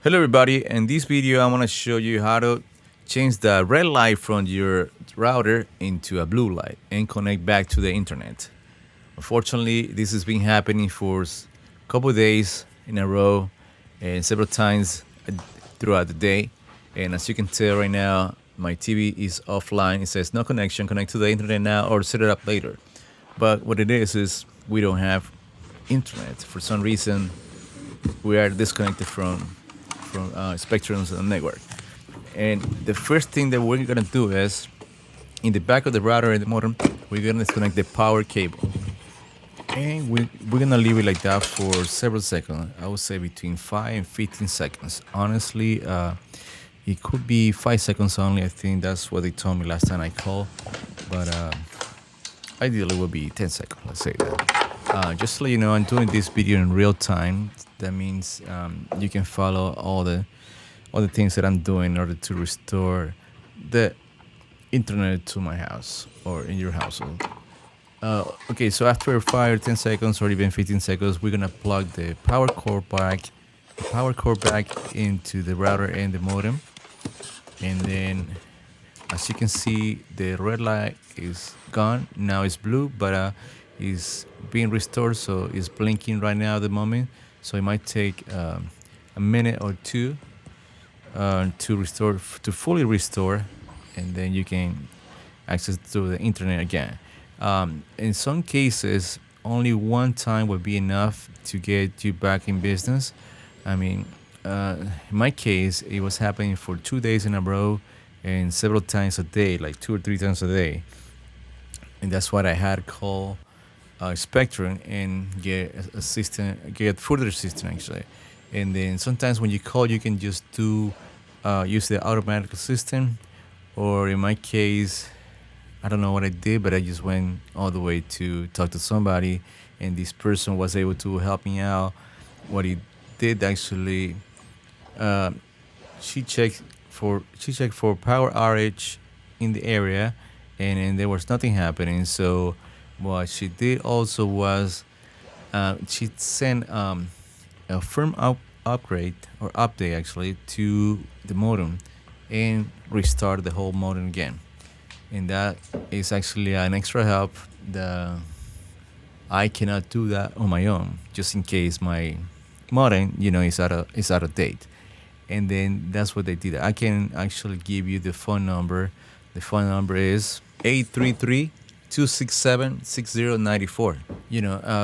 Hello everybody, in this video I want to show you how to change the red light from your router into a blue light and connect back to the internet. Unfortunately, this has been happening for a couple of days in a row and several times throughout the day. And as you can tell right now, my TV is offline. It says no connection, connect to the internet now or set it up later. But what it is we don't have internet. For some reason, we are disconnected from Spectrum's network. And the first thing that we're gonna do is, in the back of the router and the modem, we're gonna disconnect the power cable. And we're gonna leave it like that for several seconds. I would say between 5 and 15 seconds. Honestly, it could be 5 seconds only. I think that's what they told me last time I called. But ideally it would be 10 seconds, let's say that. Just to let you know, I'm doing this video in real time. That means you can follow all the things that I'm doing in order to restore the internet to my house or in your household. Okay, so after 5 or 10 seconds or even 15 seconds, we're gonna plug the power cord back into the router and the modem. And then, as you can see, the red light is gone. Now it's blue, but it's being restored, so it's blinking right now at the moment. So it might take a minute or two to fully restore, and then you can access to the internet again. In some cases, only one time would be enough to get you back in business. I mean, in my case, it was happening for 2 days in a row and several times a day, like 2 or 3 times a day. And that's what I had called Spectrum and get further assistance actually. And then sometimes when you call, you can just use the automatic system, or in my case, I don't know what I did, but I just went all the way to talk to somebody, and this person was able to help me out. What he did actually, she checked for power outage in the area, and there was nothing happening. So what she did also was she sent a upgrade or update actually to the modem and restart the whole modem again. And that is actually an extra help that I cannot do that on my own, just in case my modem, is out of date. And then that's what they did. I can actually give you the phone number. The phone number is 833-267-6094.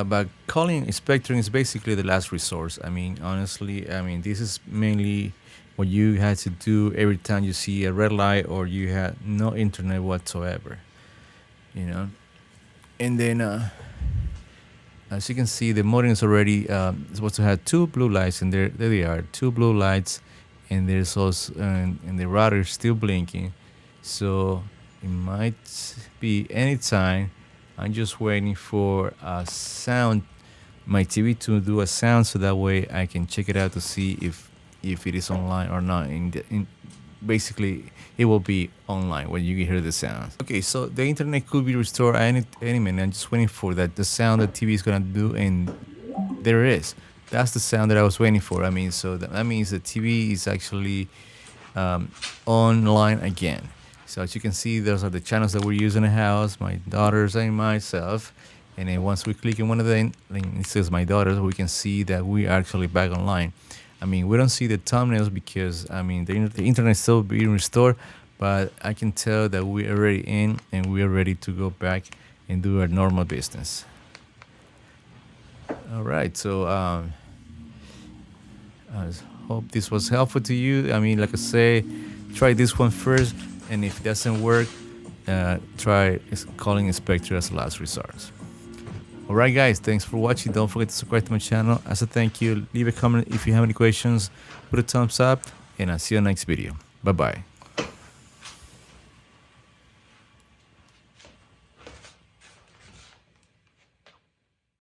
But calling Spectrum is basically the last resource. I mean, honestly, this is mainly what you had to do every time you see a red light or you had no internet whatsoever. And then, as you can see, the modem is already supposed to have 2 blue lights, and there they are, 2 blue lights, and there's also and the router is still blinking. So it might be any time. I'm just waiting for a sound, my TV to do a sound, so that way I can check it out to see if it is online or not. Basically, it will be online when you hear the sound. Okay, so the internet could be restored any minute. I'm just waiting for the sound that TV is gonna do, and there it is. That's the sound that I was waiting for. So that means the TV is actually online again. So as you can see, those are the channels that we're using in the house, my daughters and myself. And then once we click on one of them, it says my daughters, we can see that we are actually back online. We don't see the thumbnails because, the internet is still being restored, but I can tell that we're already in and we are ready to go back and do our normal business. All right, so I hope this was helpful to you. Like I say, try this one first. And if it doesn't work, try calling Spectre as a last resort. Alright guys, thanks for watching. Don't forget to subscribe to my channel. As a thank you, leave a comment if you have any questions, put a thumbs up, and I'll see you in the next video. Bye bye.